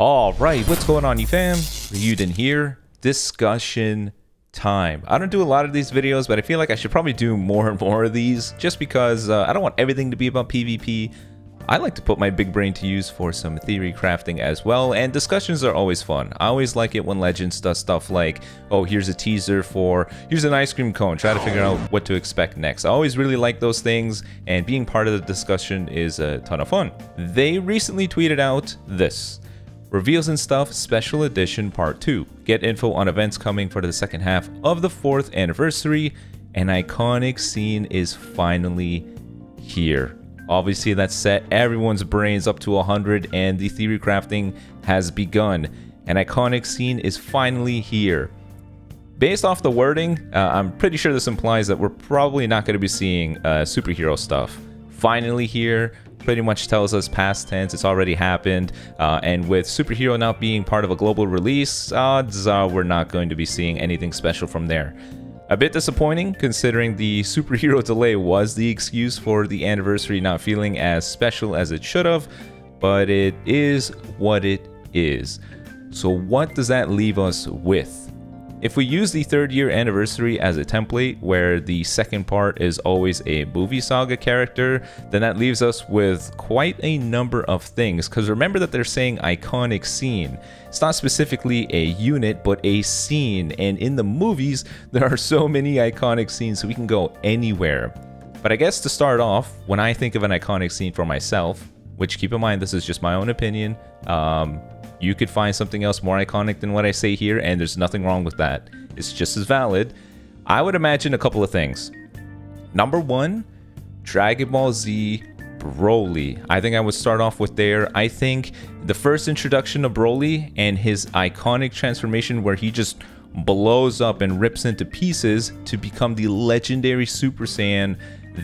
All right, what's going on, you fam? Raiyuden here. Discussion time. I don't do a lot of these videos, but I feel like I should probably do more and more of these just because I don't want everything to be about PvP. I like to put my big brain to use for some theory crafting as well, and discussions are always fun. I always like it when Legends does stuff like, oh, here's a teaser for, here's an ice cream cone, try to figure out what to expect next. I always really like those things, and being part of the discussion is a ton of fun. They recently tweeted out this. Reveals and Stuff Special Edition Part 2. Get info on events coming for the second half of the 4th anniversary. An iconic scene is finally here. Obviously, that set everyone's brains up to 100 and the theory crafting has begun. An iconic scene is finally here. Based off the wording, I'm pretty sure this implies that we're probably not going to be seeing superhero stuff. Finally here pretty much tells us past tense, it's already happened, and with superhero not being part of a global release, odds are we're not going to be seeing anything special from there. A bit disappointing considering the superhero delay was the excuse for the anniversary not feeling as special as it should have, but it is what it is. So what does that leave us with? If we use the 3rd year anniversary as a template where the second part is always a movie saga character, then that leaves us with quite a number of things, because remember that they're saying iconic scene. It's not specifically a unit, but a scene, and in the movies there are so many iconic scenes, so we can go anywhere. But I guess to start off, when I think of an iconic scene for myself, which keep in mind this is just my own opinion, you could find something else more iconic than what I say here, and there's nothing wrong with that. It's just as valid. I would imagine a couple of things. Number one, Dragon Ball Z Broly. I think I would start off with there. I think the first introduction of Broly and his iconic transformation where he just blows up and rips into pieces to become the legendary Super Saiyan,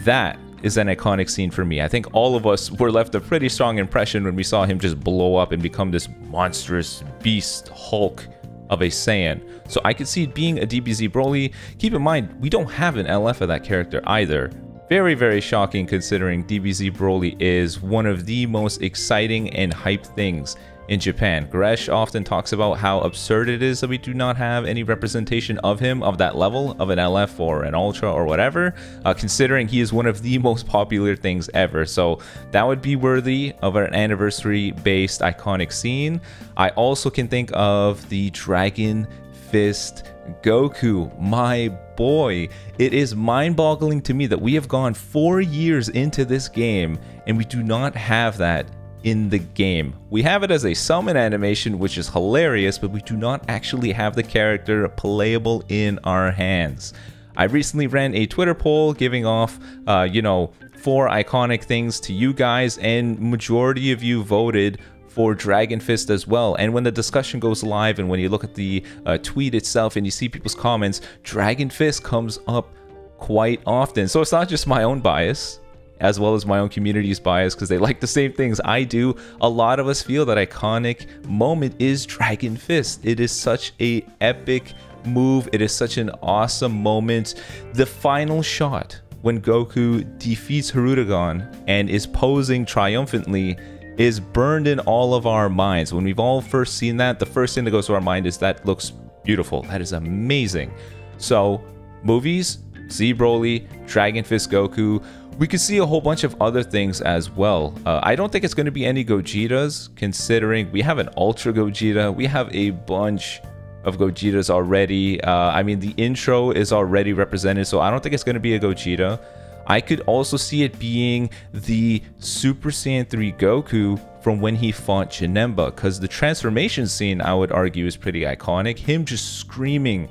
that is an iconic scene for me. I think all of us were left a pretty strong impression when we saw him just blow up and become this monstrous beast Hulk of a Saiyan. So I could see it being a DBZ Broly. Keep in mind, we don't have an LF of that character either. Very, very shocking considering DBZ Broly is one of the most exciting and hyped things in Japan. Gresh often talks about how absurd it is that we do not have any representation of him of that level of an LF or an Ultra or whatever, considering he is one of the most popular things ever. So that would be worthy of an anniversary based iconic scene. I also can think of the Dragon Fist Goku, my boy. It is mind-boggling to me that we have gone 4 years into this game and we do not have that in the game. We have it as a summon animation, which is hilarious, but we do not actually have the character playable in our hands. I recently ran a Twitter poll giving off, 4 iconic things to you guys, and majority of you voted for Dragon Fist as well. And when the discussion goes live and when you look at the tweet itself and you see people's comments, Dragon Fist comes up quite often. So it's not just my own bias, as well as my own community's bias, because they like the same things I do. A lot of us feel that iconic moment is Dragon Fist. It is such a epic move. It is such an awesome moment. The final shot when Goku defeats Hirudegan and is posing triumphantly is burned in all of our minds. When we've all first seen that, the first thing that goes to our mind is that looks beautiful. That is amazing. So movies, Z Broly, Dragon Fist Goku. We could see a whole bunch of other things as well. I don't think it's going to be any Gogetas, considering we have an Ultra Gogeta. We have a bunch of Gogetas already. I mean, the intro is already represented, so I don't think it's going to be a Gogeta. I could also see it being the Super Saiyan 3 Goku from when he fought Janemba, because the transformation scene, I would argue, is pretty iconic. Him just screaming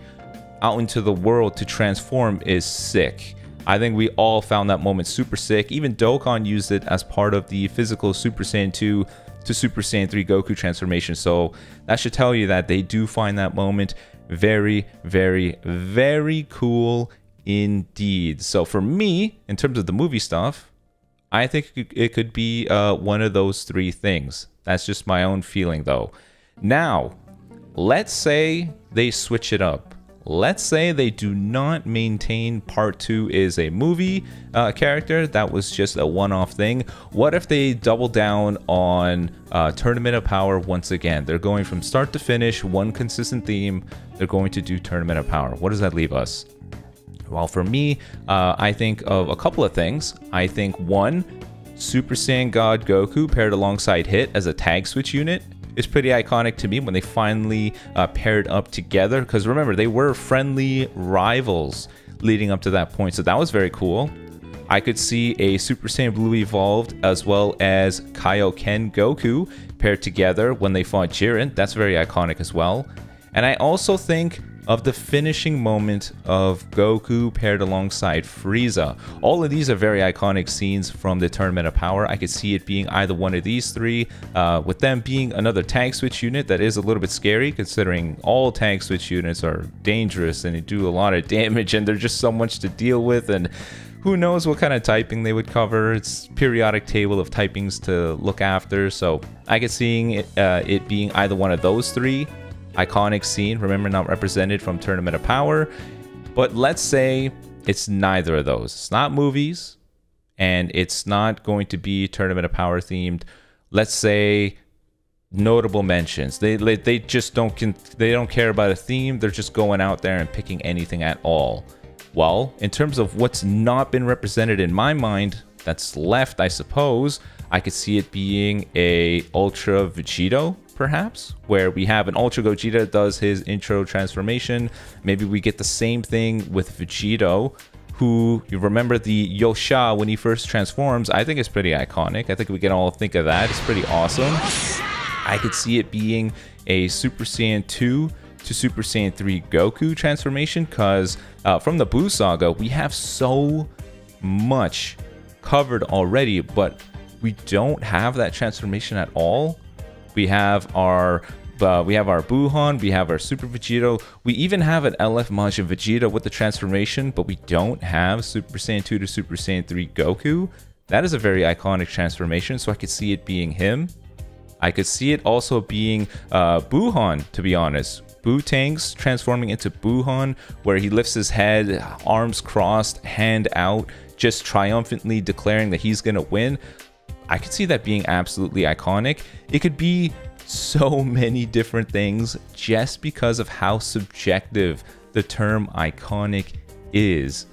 out into the world to transform is sick. I think we all found that moment super sick. Even Dokkan used it as part of the physical Super Saiyan 2 to Super Saiyan 3 Goku transformation. So that should tell you that they do find that moment very, very, very cool indeed. So for me, in terms of the movie stuff, I think it could be one of those 3 things. That's just my own feeling though. Now, let's say they switch it up. let's say they do not maintain part 2 is a movie character that was just a one-off thing. What if they double down on Tournament of Power once again? They're going from start to finish, one consistent theme. They're going to do Tournament of Power. What does that leave us? Well, for me, I think of a couple of things. I think one, Super Saiyan God Goku paired alongside Hit as a tag switch unit is pretty iconic to me when they finally paired up together, because remember, they were friendly rivals leading up to that point, so that was very cool. I could see a Super Saiyan Blue Evolved as well as Kaioken Goku paired together when they fought Jiren. That's very iconic as well. And I also think of the finishing moment of Goku paired alongside Frieza. All of these are very iconic scenes from the Tournament of Power. I could see it being either one of these three, with them being another tag switch unit that is a little bit scary, considering all tag switch units are dangerous and they do a lot of damage and there's just so much to deal with, and who knows what kind of typing they would cover. It's periodic table of typings to look after, so I could see it being either one of those three. Iconic scene, remember, not represented from Tournament of Power. But let's say it's neither of those. It's not movies, and it's not going to be Tournament of Power themed. Let's say notable mentions. They just don't care about a theme. They're just going out there and picking anything at all. Well, in terms of what's not been represented in my mind, that's left, I suppose, I could see it being a Ultra Vegito, perhaps, where we have an Ultra Gogeta that does his intro transformation. Maybe we get the same thing with Vegito, who, you remember the Yosha when he first transforms. I think it's pretty iconic. I think we can all think of that. It's pretty awesome. I could see it being a Super Saiyan 2 to Super Saiyan 3 Goku transformation, because from the Buu Saga, we have so much covered already, but we don't have that transformation at all. We have our Gohan, we have our Super Vegito, we even have an LF Majin Vegeta with the transformation, but we don't have Super Saiyan 2 to Super Saiyan 3 Goku. That is a very iconic transformation, so I could see it being him. I could see it also being Buhan, to be honest. Boo-Tank's transforming into Buhan, where he lifts his head, arms crossed, hand out, just triumphantly declaring that he's gonna win. I could see that being absolutely iconic. It could be so many different things just because of how subjective the term iconic is.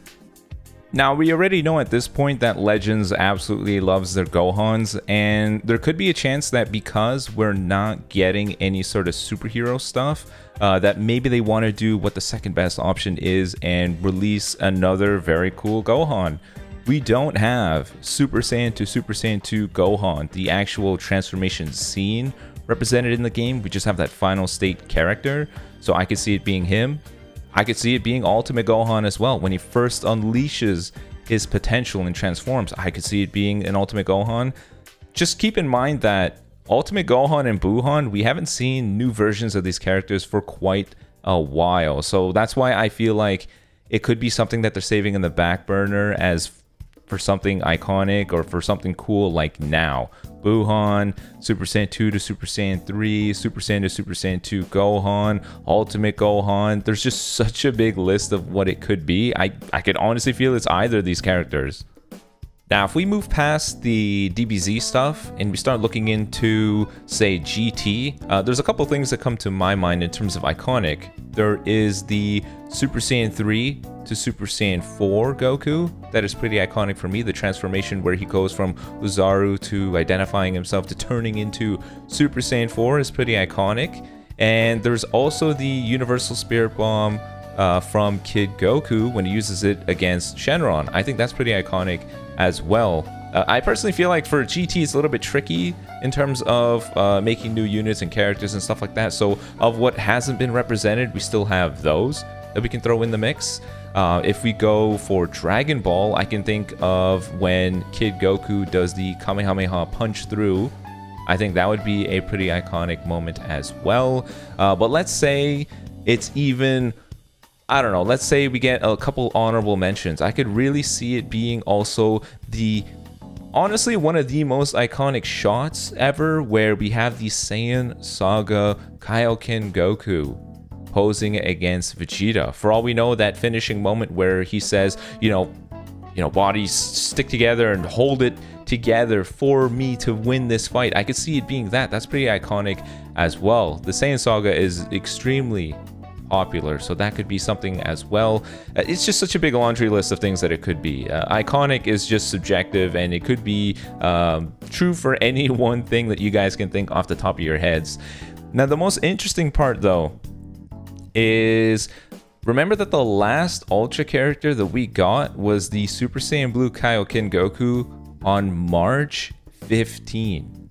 Now, we already know at this point that Legends absolutely loves their Gohans, and there could be a chance that because we're not getting any sort of superhero stuff, that maybe they want to do what the second best option is and release another very cool Gohan. We don't have Super Saiyan to Super Saiyan 2 Gohan, the actual transformation scene represented in the game. We just have that final state character, so I could see it being him. I could see it being Ultimate Gohan as well. When he first unleashes his potential and transforms, I could see it being an Ultimate Gohan. Just keep in mind that Ultimate Gohan and Buhan, we haven't seen new versions of these characters for quite a while, so that's why I feel like it could be something that they're saving in the back burner as for something iconic or for something cool like now. Buhan, Super Saiyan 2 to Super Saiyan 3, Super Saiyan to Super Saiyan 2 Gohan, Ultimate Gohan. There's just such a big list of what it could be. I could honestly feel it's either of these characters. Now, if we move past the DBZ stuff and we start looking into, say, GT, there's a couple things that come to my mind in terms of iconic. There is the Super Saiyan 3 to Super Saiyan 4 Goku. That is pretty iconic for me. The transformation where he goes from Uzaru to identifying himself to turning into Super Saiyan 4 is pretty iconic. And there's also the Universal Spirit Bomb from Kid Goku when he uses it against Shenron. I think that's pretty iconic as well. I personally feel like for GT it's a little bit tricky in terms of making new units and characters and stuff like that. So of what hasn't been represented, we still have those that we can throw in the mix. If we go for Dragon Ball, I can think of when Kid Goku does the Kamehameha punch through. I think that would be a pretty iconic moment as well. But let's say it's even, I don't know, let's say we get a couple honorable mentions. I could really see it being also the, honestly, one of the most iconic shots ever, where we have the Saiyan Saga Kaioken Goku. posing against Vegeta. For all we know, that finishing moment where he says, you know, bodies stick together and hold it together for me to win this fight. I could see it being that. That's pretty iconic as well. The Saiyan Saga is extremely popular, so that could be something as well. It's just such a big laundry list of things that it could be. Iconic is just subjective, and it could be true for any one thing that you guys can think off the top of your heads. Now, the most interesting part, though, is remember that the last Ultra character that we got was the Super Saiyan Blue Kaioken Goku on March 15.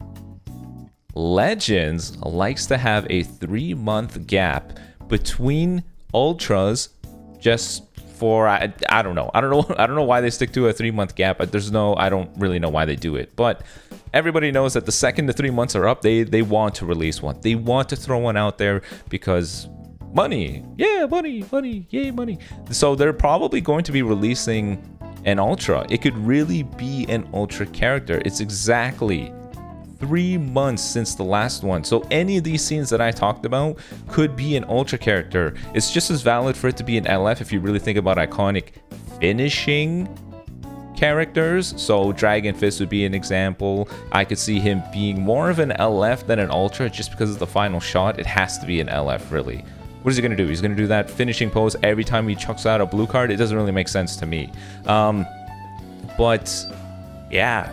Legends likes to have a 3-month gap between Ultras, just for I don't know why they stick to a 3-month gap. I don't really know why they do it, but everybody knows that the second the 3 months are up, they want to release one. They want to throw one out there because money, yeah, money, yay, money. So they're probably going to be releasing an Ultra. It could really be an Ultra character. It's exactly 3 months since the last one, so any of these scenes that I talked about could be an Ultra character. It's just as valid for it to be an LF if you really think about iconic finishing characters. So Dragon Fist would be an example. I could see him being more of an LF than an Ultra just because of the final shot. It has to be an LF, really. What is he going to do? He's going to do that finishing pose every time he chucks out a blue card? It doesn't really make sense to me. But yeah,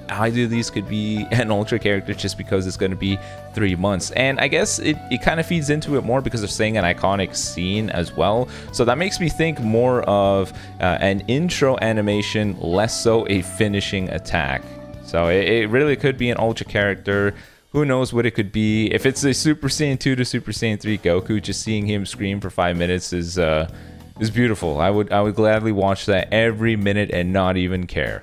either of these could be an Ultra character just because it's going to be 3 months. And I guess it kind of feeds into it more because they're saying an iconic scene as well. So that makes me think more of an intro animation, less so a finishing attack. So it really could be an Ultra character. Who knows what it could be? If it's a Super Saiyan 2 to Super Saiyan 3 Goku, just seeing him scream for 5 minutes is beautiful. I would gladly watch that every minute and not even care.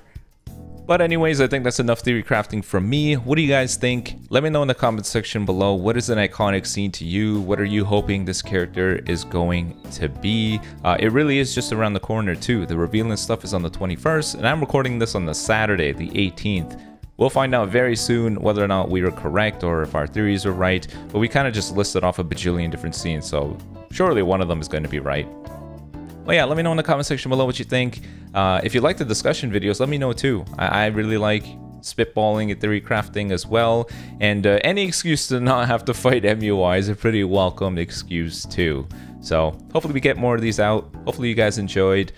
But anyways, I think that's enough theory crafting from me. What do you guys think? Let me know in the comment section below. What is an iconic scene to you? What are you hoping this character is going to be? It really is just around the corner too. The reveal and stuff is on the 21st, and I'm recording this on the Saturday, the 18th. We'll find out very soon whether or not we were correct or if our theories are right, but we kind of just listed off a bajillion different scenes, so surely one of them is going to be right. Well, yeah, let me know in the comment section below what you think. If you like the discussion videos, let me know too. I really like spitballing and theory crafting as well, and any excuse to not have to fight MUI is a pretty welcome excuse too. So hopefully we get more of these out. Hopefully you guys enjoyed,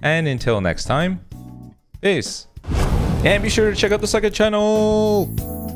and until next time, peace. And be sure to check out the second channel.